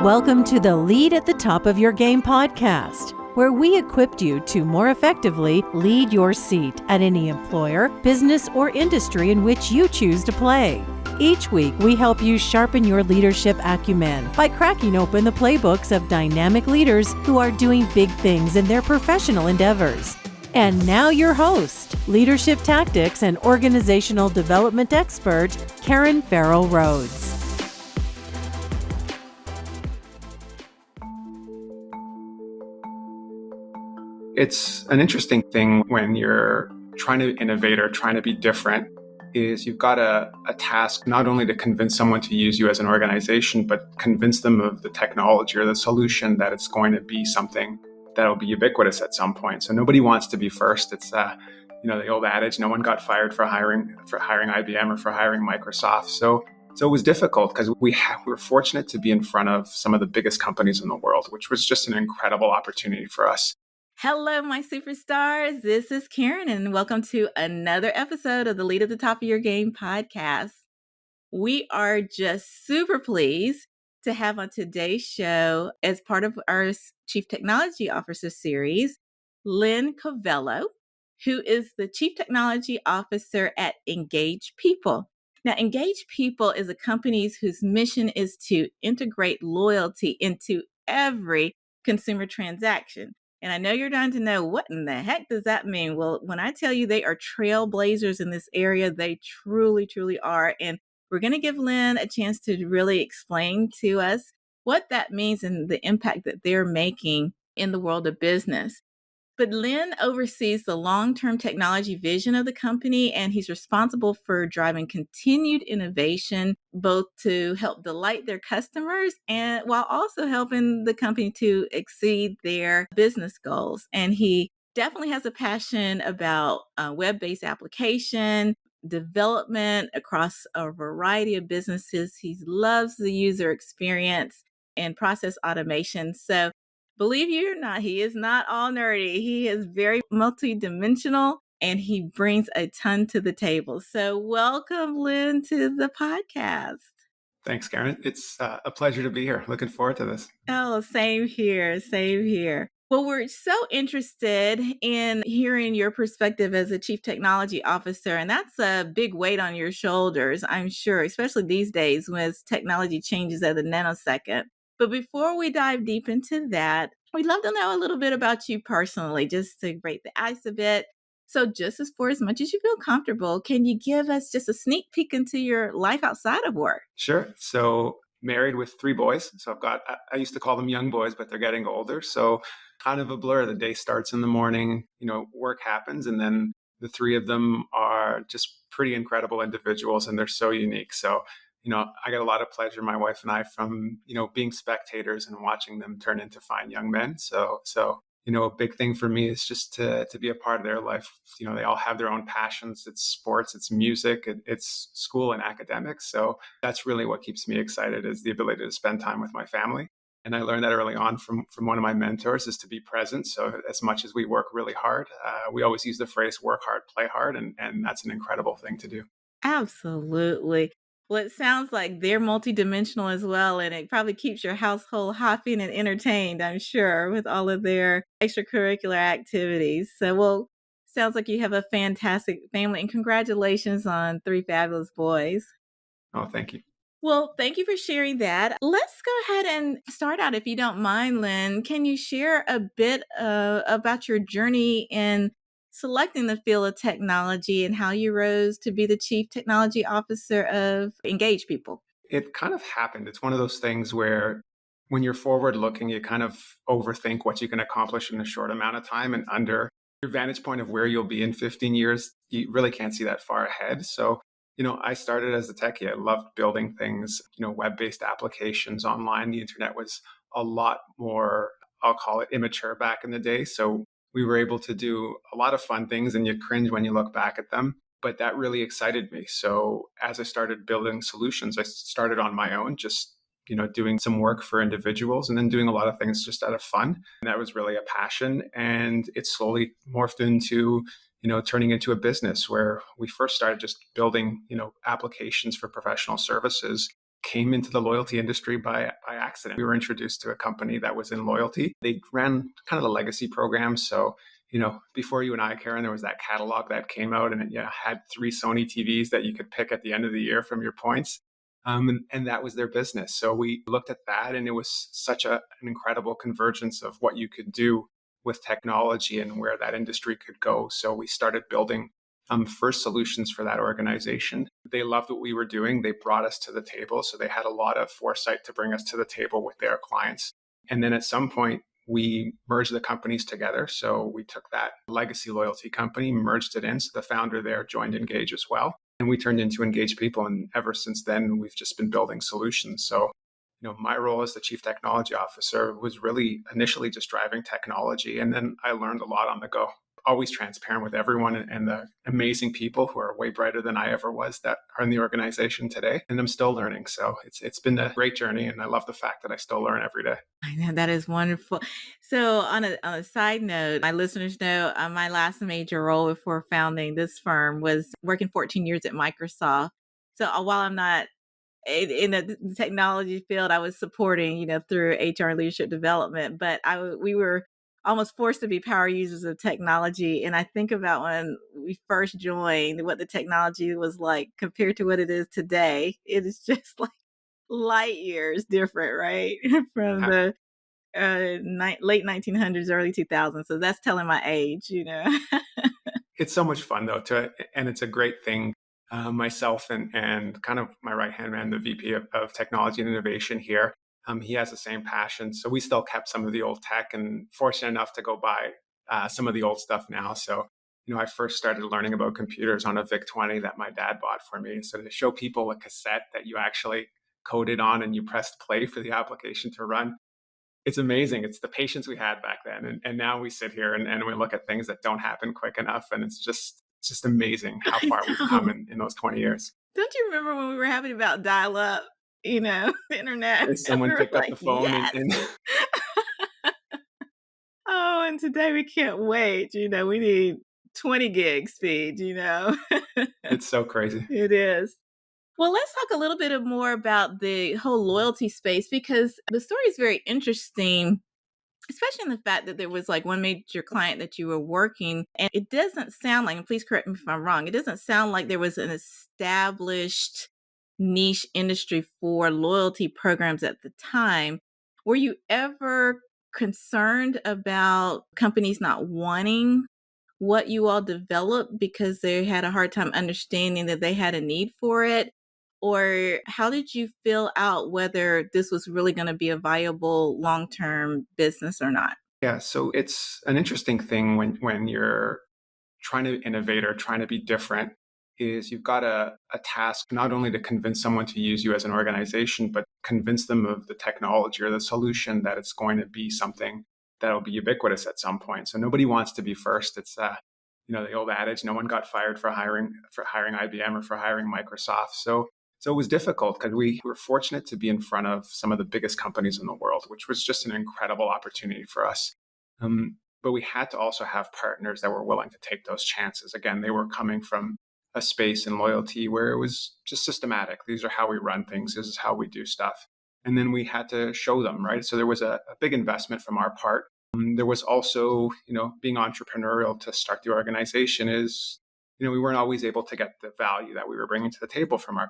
Welcome to the Lead at the Top of Your Game podcast, where we equipped you to more effectively lead your seat at any employer, business, or industry in which you choose to play. Each week, we help you sharpen your leadership acumen by cracking open the playbooks of dynamic leaders who are doing big things in their professional endeavors. And now your host, leadership tactics and organizational development expert, Karen Farrell Rhodes. It's an interesting thing when you're trying to innovate or trying to be different is you've got a task not only to convince someone to use you as an organization, but convince them of the technology or the solution that it's going to be something that'll be ubiquitous at some point. So nobody wants to be first. It's the old adage, no one got fired for hiring IBM or for hiring Microsoft. So it was difficult because we were fortunate to be in front of some of the biggest companies in the world, which was just an incredible opportunity for us. Hello, my superstars. This is Karen, and welcome to another episode of the Lead at the Top of Your Game podcast. We are just super pleased to have on today's show, as part of our Chief Technology Officer series, Len Covello, who is the Chief Technology Officer at Engage People. Now, Engage People is a company whose mission is to integrate loyalty into every consumer transaction. And I know you're dying to know, what in the heck does that mean? Well, when I tell you they are trailblazers in this area, they truly, truly are. And we're going to give Len a chance to really explain to us what that means and the impact that they're making in the world of business. But Len oversees the long-term technology vision of the company, and he's responsible for driving continued innovation, both to help delight their customers and while also helping the company to exceed their business goals. And he definitely has a passion about web-based application development across a variety of businesses. He loves the user experience and process automation. So believe you or not, he is not all nerdy. He is very multidimensional and he brings a ton to the table. So welcome, Len, to the podcast. Thanks, Karen. It's a pleasure to be here. Looking forward to this. Oh, same here. Same here. Well, we're so interested in hearing your perspective as a Chief Technology Officer, and that's a big weight on your shoulders, I'm sure, especially these days when technology changes at the nanosecond. But before we dive deep into that, we'd love to know a little bit about you personally, just to break the ice a bit. So just for as much as you feel comfortable, can you give us just a sneak peek into your life outside of work? Sure. So married with 3 boys. So I used to call them young boys, but they're getting older. So kind of a blur. The day starts in the morning, work happens, and then the 3 of them are just pretty incredible individuals and they're so unique. So I get a lot of pleasure, my wife and I, from, being spectators and watching them turn into fine young men. So a big thing for me is just to be a part of their life. They all have their own passions. It's sports, it's music, it's school and academics. So that's really what keeps me excited, is the ability to spend time with my family. And I learned that early on from one of my mentors, is to be present. So as much as we work really hard, we always use the phrase work hard, play hard. And that's an incredible thing to do. Absolutely. Well, it sounds like they're multidimensional as well, and it probably keeps your household hopping and entertained, I'm sure, with all of their extracurricular activities. So, well, sounds like you have a fantastic family, and congratulations on 3 fabulous boys. Oh, thank you. Well, thank you for sharing that. Let's go ahead and start out, if you don't mind, Len. Can you share a bit about your journey in selecting the field of technology and how you rose to be the Chief Technology Officer of Engage People? It kind of happened. It's one of those things where when you're forward looking, you kind of overthink what you can accomplish in a short amount of time, and under your vantage point of where you'll be in 15 years, you really can't see that far ahead. So I started as a techie. I loved building things, web-based applications online. The internet was a lot more, I'll call it, immature back in the day. So we were able to do a lot of fun things, and you cringe when you look back at them. But that really excited me. So as I started building solutions, I started on my own, just doing some work for individuals and then doing a lot of things just out of fun. And that was really a passion. And it slowly morphed into turning into a business, where we first started just building, applications for professional services. came into the loyalty industry by accident. We were introduced to a company that was in loyalty. They ran kind of the legacy program. So, before you and I, Karen, there was that catalog that came out, and it had 3 Sony TVs that you could pick at the end of the year from your points. And that was their business. So we looked at that, and it was such an incredible convergence of what you could do with technology and where that industry could go. So we started building first solutions for that organization. They loved what we were doing. They brought us to the table. So they had a lot of foresight to bring us to the table with their clients. And then at some point, we merged the companies together. So we took that legacy loyalty company, merged it in. So the founder there joined Engage as well. And we turned into Engage People. And ever since then, we've just been building solutions. So, my role as the Chief Technology Officer was really initially just driving technology. And then I learned a lot on the go. Always transparent with everyone and the amazing people who are way brighter than I ever was that are in the organization today. And I'm still learning. So it's been a great journey. And I love the fact that I still learn every day. I know, that is wonderful. So on a side note, my listeners know my last major role before founding this firm was working 14 years at Microsoft. So while I'm not in the technology field, I was supporting, through HR and leadership development, but we were almost forced to be power users of technology. And I think about when we first joined, what the technology was like compared to what it is today. It is just like light years different, right? From the late 1900s, early 2000s. So that's telling my age, It's so much fun though, and it's a great thing. Myself and kind of my right-hand man, the VP of Technology and Innovation here, he has the same passion. So we still kept some of the old tech and fortunate enough to go buy some of the old stuff now. So, I first started learning about computers on a VIC-20 that my dad bought for me. So to show people a cassette that you actually coded on and you pressed play for the application to run, it's amazing. It's the patience we had back then. And now we sit here and we look at things that don't happen quick enough. And it's just amazing how far we've come in those 20 years. Don't you remember when we were happy about dial up, the internet? And someone picked up the phone yes. and Oh, and today we can't wait. We need 20 gig speed, It's so crazy. It is. Well, let's talk a little bit more about the whole loyalty space, because the story is very interesting, especially in the fact that there was like one major client that you were working, and it doesn't sound like, and please correct me if I'm wrong, it doesn't sound like there was an established niche industry for loyalty programs at the time. Were you ever concerned about companies not wanting what you all developed because they had a hard time understanding that they had a need for it? Or how did you feel out whether this was really going to be a viable long-term business or not? Yeah, so it's an interesting thing when you're trying to innovate or trying to be different, is you've got a task not only to convince someone to use you as an organization, but convince them of the technology or the solution that it's going to be something that'll be ubiquitous at some point. So nobody wants to be first. It's the old adage, no one got fired for hiring IBM or for hiring Microsoft. So it was difficult because we were fortunate to be in front of some of the biggest companies in the world, which was just an incredible opportunity for us. But we had to also have partners that were willing to take those chances. Again, they were coming from a space in loyalty where it was just systematic. These are how we run things. This is how we do stuff. And then we had to show them, right? So there was a big investment from our part. There was also, being entrepreneurial to start the organization is, we weren't always able to get the value that we were bringing to the table from our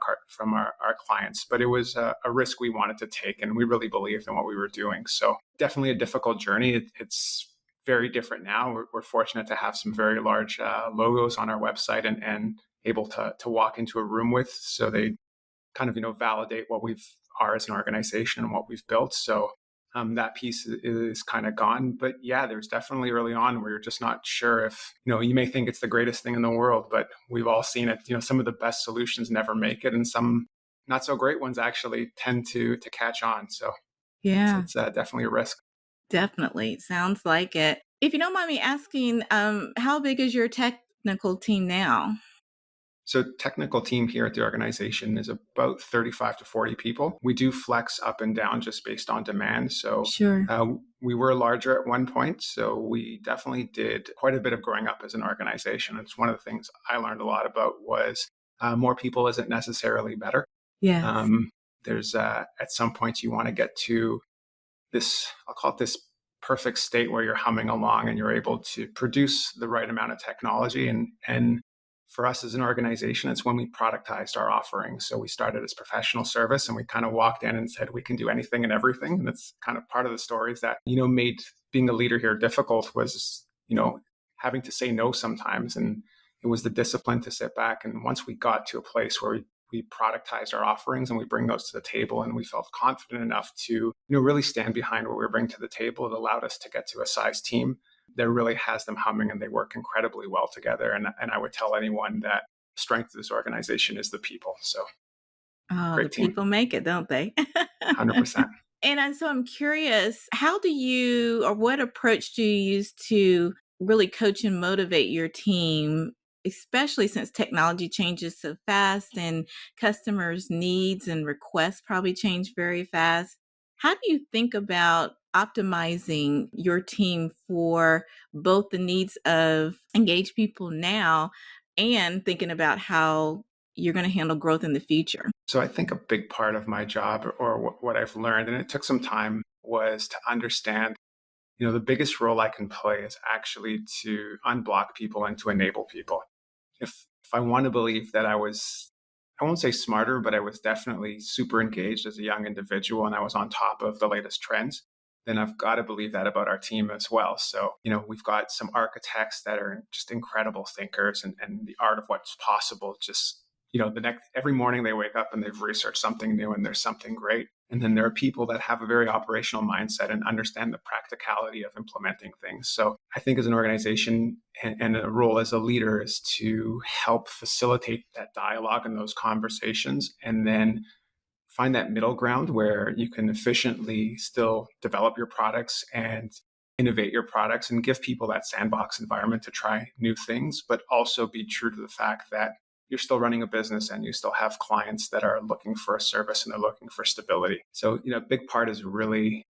clients, but it was a risk we wanted to take, and we really believed in what we were doing. So definitely a difficult journey. It's very different now. We're fortunate to have some very large logos on our website and able to walk into a room with, so they kind of validate what we are as an organization and what we've built. So that piece is kind of gone. But yeah, there's definitely early on where you're just not sure if, you may think it's the greatest thing in the world, but we've all seen it. Some of the best solutions never make it, and some not so great ones actually tend to catch on. So yeah, it's definitely a risk. Definitely. Sounds like it. If you don't mind me asking, how big is your technical team now? So technical team here at the organization is about 35 to 40 people. We do flex up and down just based on demand. So Sure. We were larger at one point. So we definitely did quite a bit of growing up as an organization. It's one of the things I learned a lot about was more people isn't necessarily better. Yes. there's at some point you want to get to this, I'll call it this perfect state where you're humming along and you're able to produce the right amount of technology. And for us as an organization, it's when we productized our offerings. So we started as professional service and we kind of walked in and said, we can do anything and everything. And that's kind of part of the stories that, made being a leader here difficult was, having to say no sometimes. And it was the discipline to sit back. And once we got to a place where we productized our offerings and we bring those to the table and we felt confident enough to really stand behind what we bring to the table, it allowed us to get to a size team that really has them humming and they work incredibly well together. And I would tell anyone that the strength of this organization is the people. So Oh, the great team. people make it, don't they? 100%. So I'm curious, how do you, or what approach do you use to really coach and motivate your team, especially since technology changes so fast and customers' needs and requests probably change very fast? How do you think about optimizing your team for both the needs of engaged people now and thinking about how you're going to handle growth in the future? So I think a big part of my job or what I've learned, and it took some time, was to understand, the biggest role I can play is actually to unblock people and to enable people. If I want to believe that I won't say smarter, but I was definitely super engaged as a young individual and I was on top of the latest trends, then I've got to believe that about our team as well. So, we've got some architects that are just incredible thinkers and the art of what's possible just, every morning they wake up and they've researched something new and there's something great. And then there are people that have a very operational mindset and understand the practicality of implementing things. So I think as an organization and a role as a leader is to help facilitate that dialogue and those conversations, and then find that middle ground where you can efficiently still develop your products and innovate your products and give people that sandbox environment to try new things, but also be true to the fact that you're still running a business and you still have clients that are looking for a service and they're looking for stability. So, a big part is really,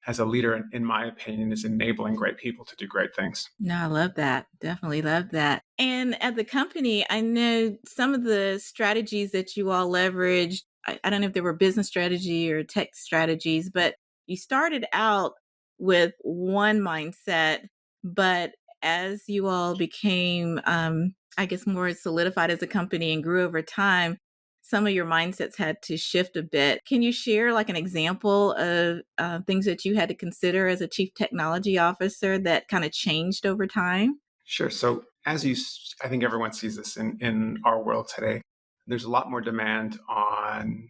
as a leader, in my opinion, is enabling great people to do great things. No, I love that. Definitely love that. And at the company, I know some of the strategies that you all leveraged. I don't know if they were business strategy or tech strategies, but you started out with one mindset, but as you all became, I guess, more solidified as a company and grew over time, some of your mindsets had to shift a bit. Can you share like an example of things that you had to consider as a chief technology officer that kind of changed over time? Sure. So I think everyone sees this in our world today. There's a lot more demand on,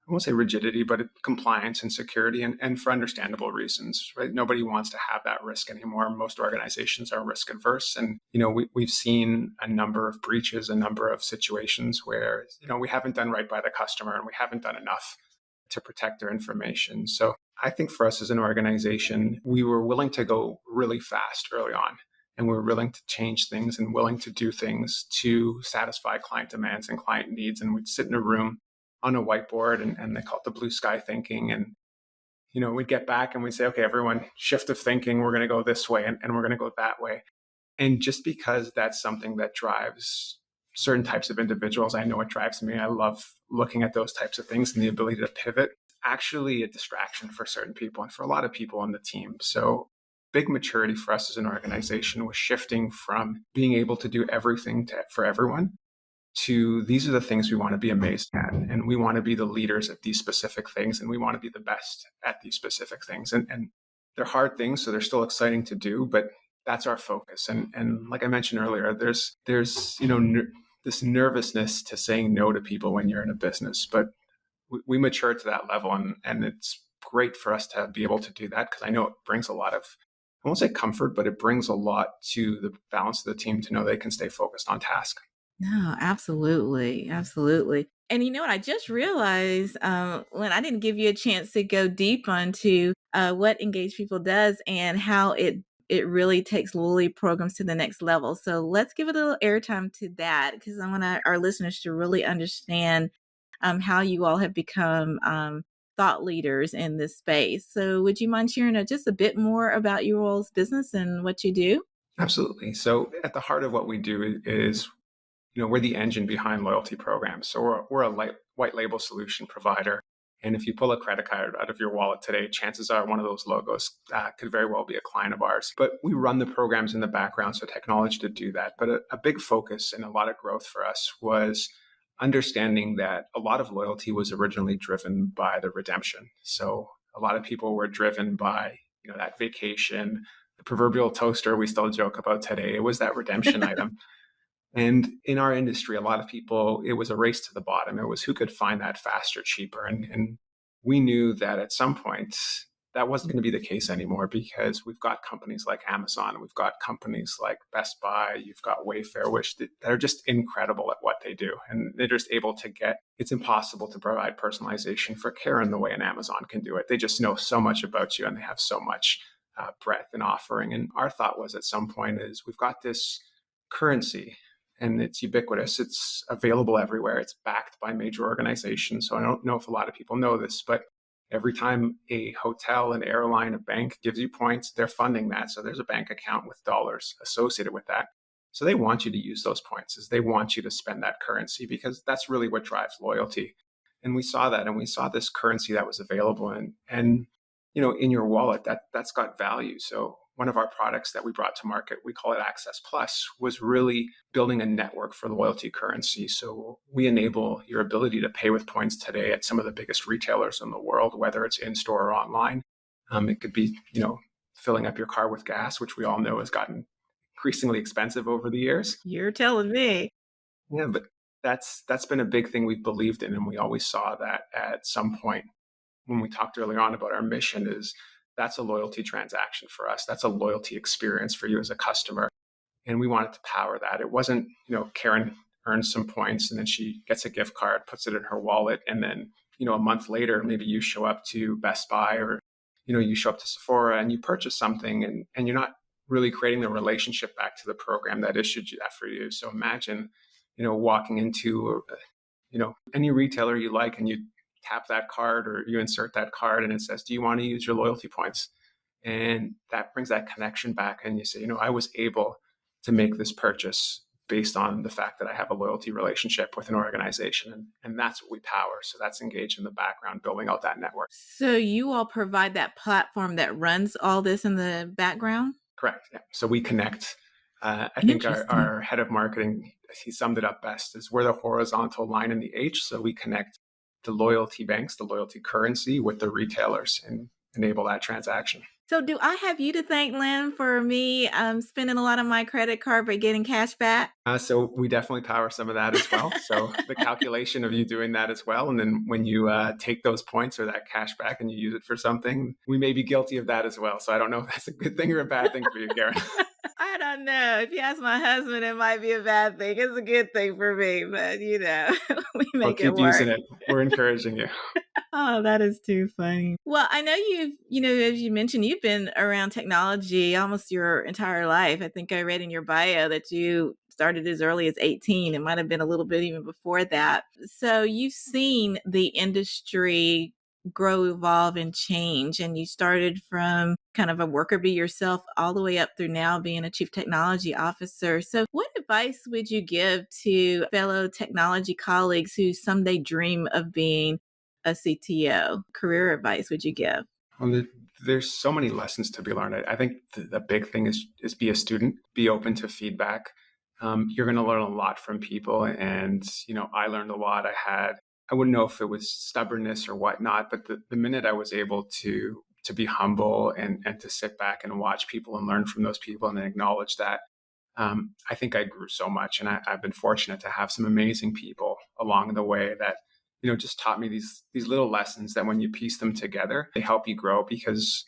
I won't say rigidity, but compliance and security, and for understandable reasons, right? Nobody wants to have that risk anymore. Most organizations are risk adverse. And, we've seen a number of breaches, a number of situations where, we haven't done right by the customer and we haven't done enough to protect their information. So I think for us as an organization, we were willing to go really fast early on. And we're willing to change things and willing to do things to satisfy client demands and client needs. And we'd sit in a room on a whiteboard and they call it the blue sky thinking. And, we'd get back and we'd say, okay, everyone, shift of thinking. We're going to go this way and we're going to go that way. And just because that's something that drives certain types of individuals, I know it drives me. I love looking at those types of things and the ability to pivot. Actually a distraction for certain people and for a lot of people on the team. So big maturity for us as an organization was shifting from being able to do everything for everyone to these are the things we want to be amazed at. And we want to be the leaders at these specific things. And we want to be the best at these specific things. And they're hard things, so they're still exciting to do, but that's our focus. And like I mentioned earlier, there's this nervousness to saying no to people when you're in a business, but we mature to that level. And it's great for us to be able to do that because I know it brings a lot of, I won't say comfort, but it brings a lot to the balance of the team to know they can stay focused on task. No, absolutely. Absolutely. And you know what? I just realized, when I didn't give you a chance to go deep onto what Engage People does and how it really takes Lily programs to the next level. So let's give a little airtime to that because I want our listeners to really understand how you all have become thought leaders in this space. So would you mind sharing just a bit more about your all's business and what you do? Absolutely. So at the heart of what we do is we're the engine behind loyalty programs. So we're a white label solution provider. And if you pull a credit card out of your wallet today, chances are one of those logos could very well be a client of ours. But we run the programs in the background, so technology to do that. But a big focus and a lot of growth for us was understanding that a lot of loyalty was originally driven by the redemption. So a lot of people were driven by, that vacation, the proverbial toaster we still joke about today. It was that redemption item. And in our industry, a lot of people, it was a race to the bottom. It was who could find that faster, cheaper. And we knew that at some point that wasn't going to be the case anymore, because we've got companies like Amazon, we've got companies like Best Buy, you've got Wayfair, which that are just incredible at what they do. And they're just able to it's impossible to provide personalization for care in the way an Amazon can do it. They just know so much about you and they have so much breadth and offering. And our thought was at some point is we've got this currency and it's ubiquitous. It's available everywhere. It's backed by major organizations. So I don't know if a lot of people know this, but every time a hotel, an airline, a bank gives you points, they're funding that. So there's a bank account with dollars associated with that. So they want you to use those points, is they want you to spend that currency, because that's really what drives loyalty. And we saw that, and we saw this currency that was available and in your wallet, that's got value. So one of our products that we brought to market, we call it Access Plus, was really building a network for loyalty currency. So we enable your ability to pay with points today at some of the biggest retailers in the world, whether it's in-store or online. It could be, filling up your car with gas, which we all know has gotten increasingly expensive over the years. You're telling me. Yeah, but that's been a big thing we've believed in. And we always saw that at some point when we talked earlier on about our mission is that's a loyalty transaction for us. That's a loyalty experience for you as a customer. And we wanted to power that. It wasn't, Karen earns some points and then she gets a gift card, puts it in her wallet. And then, a month later, maybe you show up to Best Buy or, you show up to Sephora and you purchase something and you're not really creating the relationship back to the program that issued you that for you. So imagine, walking into, any retailer you like and you tap that card or you insert that card and it says, do you want to use your loyalty points? And that brings that connection back. And you say, I was able to make this purchase based on the fact that I have a loyalty relationship with an organization. And that's what we power. So that's engaged in the background, building out that network. So you all provide that platform that runs all this in the background? Correct. Yeah. So we connect. I think our head of marketing, he summed it up best, is we're the horizontal line in the H. So we connect the loyalty banks, the loyalty currency with the retailers and enable that transaction. So do I have you to thank, Len, for me spending a lot of my credit card but getting cash back? So we definitely power some of that as well. So the calculation of you doing that as well. And then when you take those points or that cash back and you use it for something, we may be guilty of that as well. So I don't know if that's a good thing or a bad thing for you, Karen. I don't know. If you ask my husband, it might be a bad thing. It's a good thing for me, but we make it work. Keep using it. We're encouraging you. Oh, that is too funny. Well, I know as you mentioned, you've been around technology almost your entire life. I think I read in your bio that you started as early as 18. It might have been a little bit even before that. So you've seen the industry grow, evolve, and change. And you started from kind of a worker bee yourself all the way up through now being a chief technology officer. So what advice would you give to fellow technology colleagues who someday dream of being a CTO? Career advice would you give? Well, there's so many lessons to be learned. I think the big thing is be a student, be open to feedback. You're going to learn a lot from people. And, I learned a lot. I wouldn't know if it was stubbornness or whatnot, but the minute I was able to be humble and to sit back and watch people and learn from those people and acknowledge that, I think I grew so much. And I've been fortunate to have some amazing people along the way that, just taught me these little lessons that when you piece them together, they help you grow because,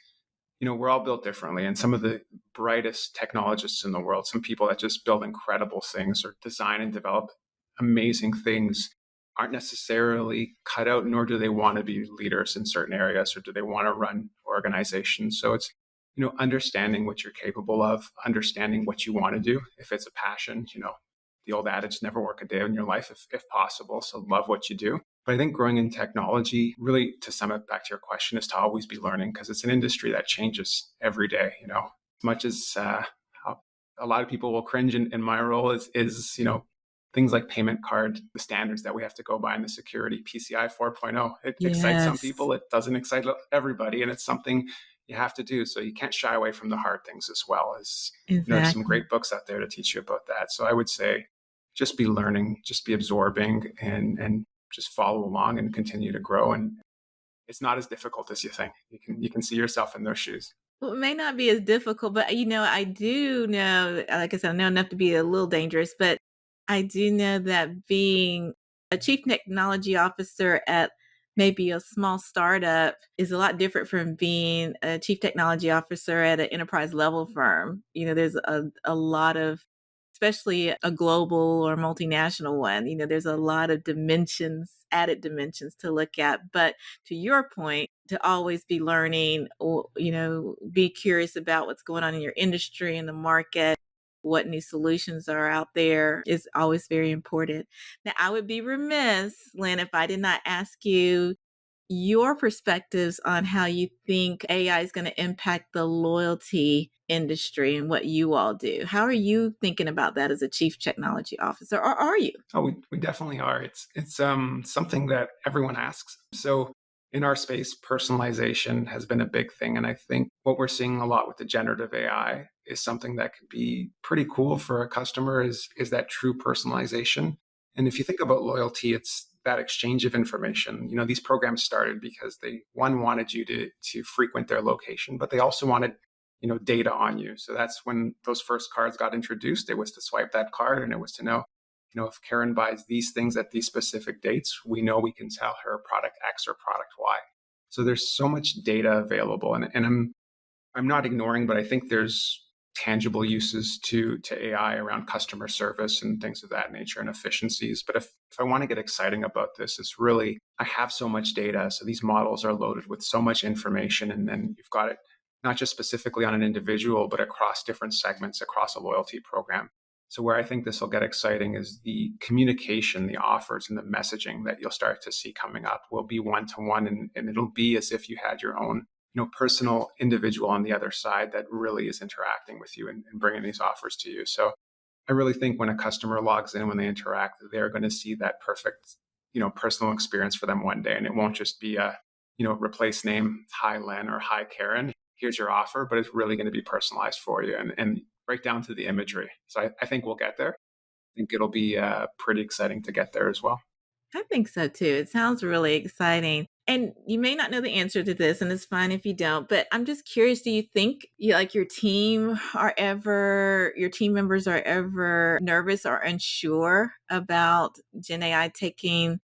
we're all built differently. And some of the brightest technologists in the world, some people that just build incredible things or design and develop amazing things, aren't necessarily cut out, nor do they want to be leaders in certain areas or do they want to run organizations. So it's, understanding what you're capable of, understanding what you want to do. If it's a passion, the old adage, never work a day in your life if possible. So love what you do. But I think growing in technology, really to sum it back to your question, is to always be learning because it's an industry that changes every day. As much as a lot of people will cringe in my role is things like payment card, the standards that we have to go by in the security, PCI 4.0. It excites some Yes, people, it doesn't excite everybody, and it's something you have to do. So you can't shy away from the hard things as well. As there's some exactly. great books out there to teach you about that. So I would say just be learning, just be absorbing, and just follow along and continue to grow. And it's not as difficult as you think. You can see yourself in those shoes. Well, it may not be as difficult, but I do know, like I said, I know enough to be a little dangerous, but I do know that being a chief technology officer at maybe a small startup is a lot different from being a chief technology officer at an enterprise level firm. There's a lot of, especially a global or multinational one, there's a lot of added dimensions to look at. But to your point, to always be learning, or, be curious about what's going on in your industry and the market, what new solutions are out there is always very important. Now, I would be remiss, Len, if I did not ask you your perspectives on how you think AI is going to impact the loyalty industry and what you all do. How are you thinking about that as a chief technology officer, or are you? Oh, we definitely are. It's something that everyone asks. So in our space, personalization has been a big thing. And I think what we're seeing a lot with the generative AI is something that could be pretty cool for a customer is that true personalization. And if you think about loyalty, it's that exchange of information. These programs started because they one wanted you to frequent their location, but they also wanted data on you. So that's when those first cards got introduced. It was to swipe that card, and it was to know if Karen buys these things at these specific dates, we know we can sell her product X or product Y. So there's so much data available, and I'm not ignoring, but I think there's tangible uses to AI around customer service and things of that nature and efficiencies. But if I want to get exciting about this, it's really I have so much data, so these models are loaded with so much information, and then you've got it not just specifically on an individual, but across different segments across a loyalty program. So where I think this will get exciting is the communication, the offers, and the messaging that you'll start to see coming up will be one-to-one, and it'll be as if you had your own personal individual on the other side that really is interacting with you and bringing these offers to you. So I really think when a customer logs in, when they interact, they're going to see that perfect, personal experience for them one day. And it won't just be a, replace name, hi Len or hi Karen, here's your offer, but it's really going to be personalized for you and right down to the imagery. So I think we'll get there. I think it'll be pretty exciting to get there as well. I think so too. It sounds really exciting. And you may not know the answer to this, and it's fine if you don't, but I'm just curious, do you think your your team members are ever nervous or unsure about Gen AI taking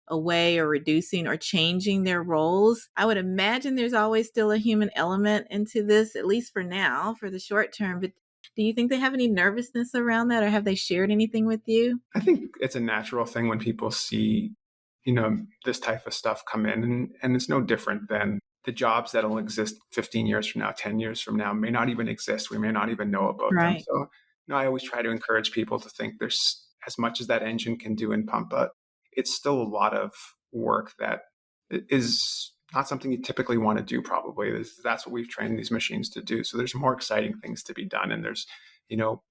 away or reducing or changing their roles? I would imagine there's always still a human element into this, at least for now, for the short term. But do you think they have any nervousness around that, or have they shared anything with you? I think it's a natural thing when people see, this type of stuff come in, and it's no different than the jobs that'll exist 15 years from now, 10 years from now may not even exist. We may not even know about them. Right. So, I always try to encourage people to think there's as much as that engine can do in Pumpa, it's still a lot of work that is not something you typically want to do, probably. That's what we've trained these machines to do. So there's more exciting things to be done. And there's,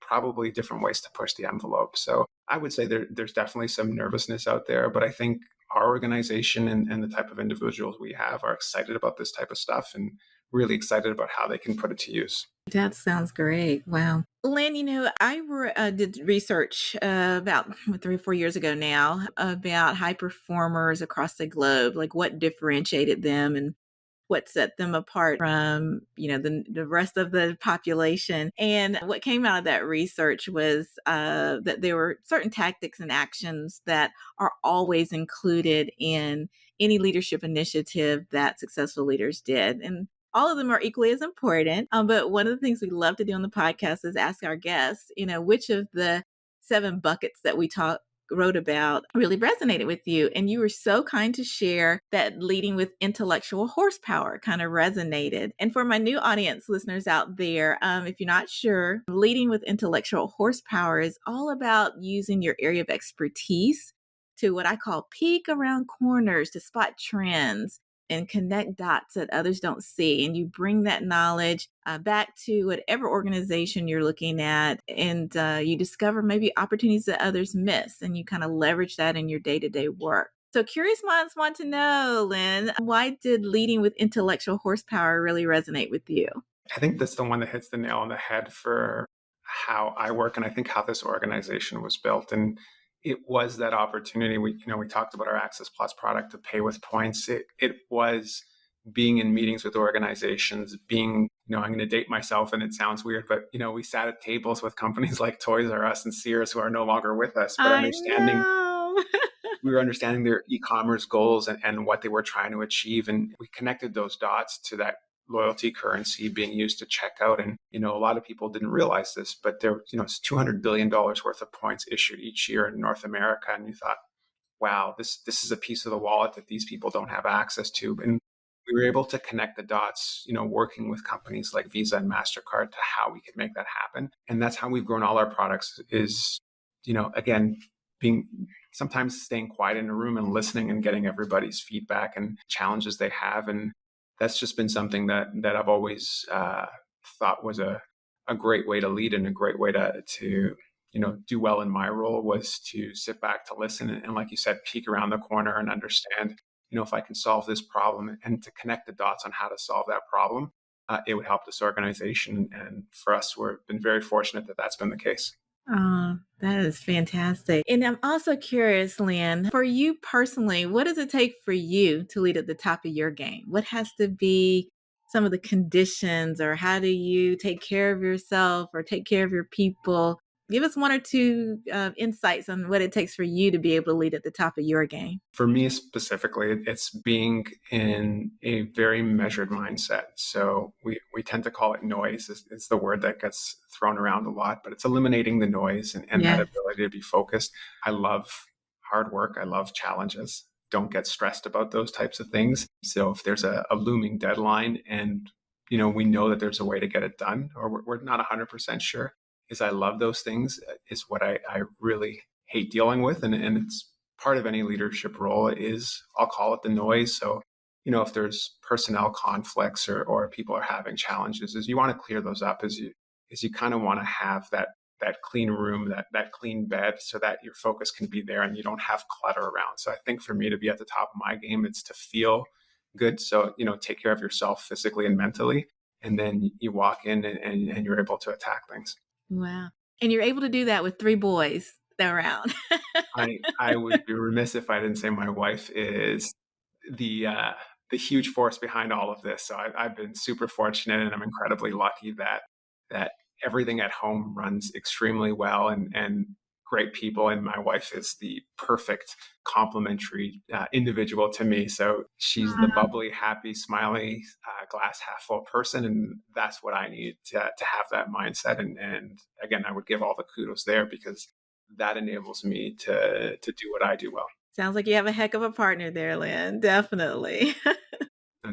probably different ways to push the envelope. So I would say there's definitely some nervousness out there, but I think our organization and the type of individuals we have are excited about this type of stuff and really excited about how they can put it to use. That sounds great. Wow. Lynn, I did research about 3 or 4 years ago now about high performers across the globe, like what differentiated them and what set them apart from, the rest of the population. And what came out of that research was that there were certain tactics and actions that are always included in any leadership initiative that successful leaders did. And all of them are equally as important. But one of the things we love to do on the podcast is ask our guests, which of the 7 buckets that we wrote about really resonated with you. And you were so kind to share that leading with intellectual horsepower kind of resonated. And for my new audience listeners out there, if you're not sure, leading with intellectual horsepower is all about using your area of expertise to what I call peek around corners to spot trends and connect dots that others don't see. And you bring that knowledge back to whatever organization you're looking at, and you discover maybe opportunities that others miss, and you kind of leverage that in your day-to-day work. So curious minds want to know, Len, why did leading with intellectual horsepower really resonate with you? I think that's the one that hits the nail on the head for how I work, and I think how this organization was built. And it was that opportunity. We talked about our Access Plus product to pay with points. It was being in meetings with organizations, being, I'm going to date myself and it sounds weird, but, we sat at tables with companies like Toys R Us and Sears who are no longer with us, but I know. we were understanding their e-commerce goals and what they were trying to achieve. And we connected those dots to that loyalty currency being used to check out. And, a lot of people didn't realize this, but there, it's $200 billion worth of points issued each year in North America. And you thought, wow, this is a piece of the wallet that these people don't have access to. And we were able to connect the dots, working with companies like Visa and MasterCard to how we could make that happen. And that's how we've grown all our products is, again, being sometimes staying quiet in a room and listening and getting everybody's feedback and challenges they have. And that's just been something that I've always thought was a great way to lead and a great way to do well in my role, was to sit back, to listen, and like you said, peek around the corner and understand, if I can solve this problem and to connect the dots on how to solve that problem, it would help this organization. And for us, we've been very fortunate that that's been the case. Oh, that is fantastic. And I'm also curious, Len, for you personally, what does it take for you to lead at the top of your game? What has to be some of the conditions, or how do you take care of yourself or take care of your people? Give us one or two insights on what it takes for you to be able to lead at the top of your game. For me specifically, it's being in a very measured mindset. So we tend to call it noise. It's the word that gets thrown around a lot, but it's eliminating the noise and that Yes. ability to be focused. I love hard work. I love challenges. Don't get stressed about those types of things. So if there's a looming deadline and, we know that there's a way to get it done, or we're not 100% sure, is I love those things, is what I really hate dealing with. And it's part of any leadership role is, I'll call it the noise. So, if there's personnel conflicts or people are having challenges, is you want to clear those up, as you kind of want to have that clean room, that clean bed, so that your focus can be there and you don't have clutter around. So I think for me to be at the top of my game, it's to feel good. So, take care of yourself physically and mentally. And then you walk in and you're able to attack things. Wow. And you're able to do that with 3 boys around. I would be remiss if I didn't say my wife is the huge force behind all of this. So I've been super fortunate, and I'm incredibly lucky that everything at home runs extremely well, and great people. And my wife is the perfect complementary individual to me. So she's the bubbly, happy, smiley, glass half full person. And that's what I need to have that mindset. And again, I would give all the kudos there, because that enables me to do what I do well. Sounds like you have a heck of a partner there, Len. Definitely.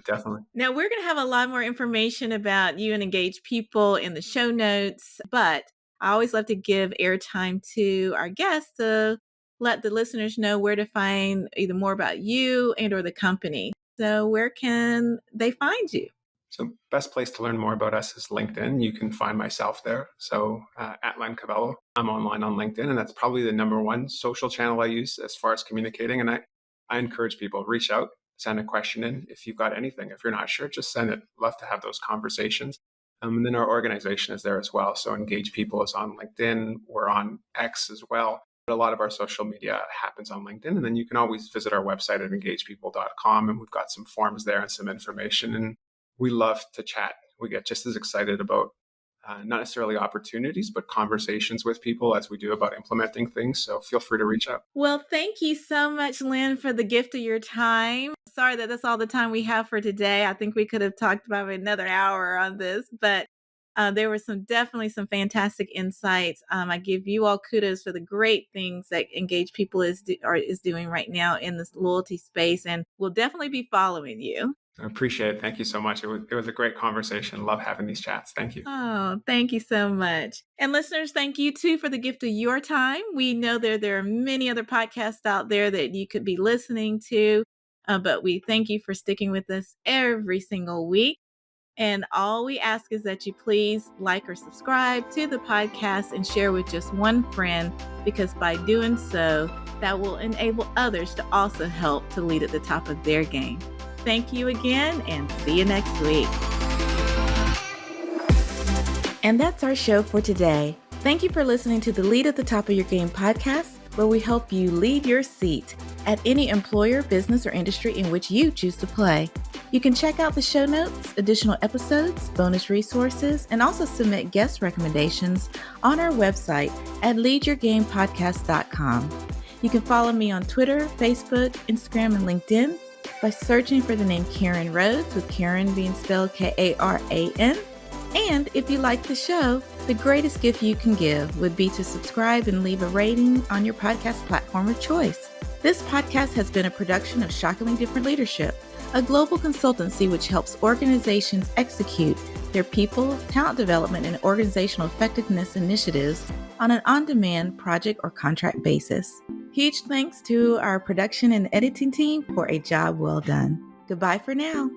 Definitely. Now, we're going to have a lot more information about you and Engage People in the show notes, but I always love to give airtime to our guests to let the listeners know where to find either more about you and or the company. So where can they find you? So best place to learn more about us is LinkedIn. You can find myself there. So at Len Covello, I'm online on LinkedIn, and that's probably the number one social channel I use as far as communicating. And I encourage people, reach out, send a question in. If you've got anything, if you're not sure, just send it. Love to have those conversations. And then our organization is there as well. So Engage People is on LinkedIn. We're on X as well. But a lot of our social media happens on LinkedIn. And then you can always visit our website at engagepeople.com. And we've got some forms there and some information. And we love to chat. We get just as excited about not necessarily opportunities, but conversations with people as we do about implementing things. So feel free to reach out. Well, thank you so much, Len, for the gift of your time. Sorry that that's all the time we have for today. I think we could have talked about another hour on this, but there were definitely some fantastic insights. I give you all kudos for the great things that Engage People is doing right now in this loyalty space, and we'll definitely be following you. I appreciate it. Thank you so much. It was a great conversation. Love having these chats. Thank you. Oh, thank you so much. And listeners, thank you too for the gift of your time. We know there are many other podcasts out there that you could be listening to. But we thank you for sticking with us every single week. And all we ask is that you please like or subscribe to the podcast and share with just one friend, because by doing so, that will enable others to also help to lead at the top of their game. Thank you again, and see you next week. And that's our show for today. Thank you for listening to the Lead at the Top of Your Game podcast, where we help you lead your seat at any employer, business, or industry in which you choose to play. You can check out the show notes, additional episodes, bonus resources, and also submit guest recommendations on our website at leadyourgamepodcast.com. You can follow me on Twitter, Facebook, Instagram, and LinkedIn by searching for the name Karen Rhodes, with Karen being spelled Karan. And if you like the show, the greatest gift you can give would be to subscribe and leave a rating on your podcast platform of choice. This podcast has been a production of Shockingly Different Leadership, a global consultancy which helps organizations execute their people, talent development, and organizational effectiveness initiatives on an on-demand project or contract basis. Huge thanks to our production and editing team for a job well done. Goodbye for now.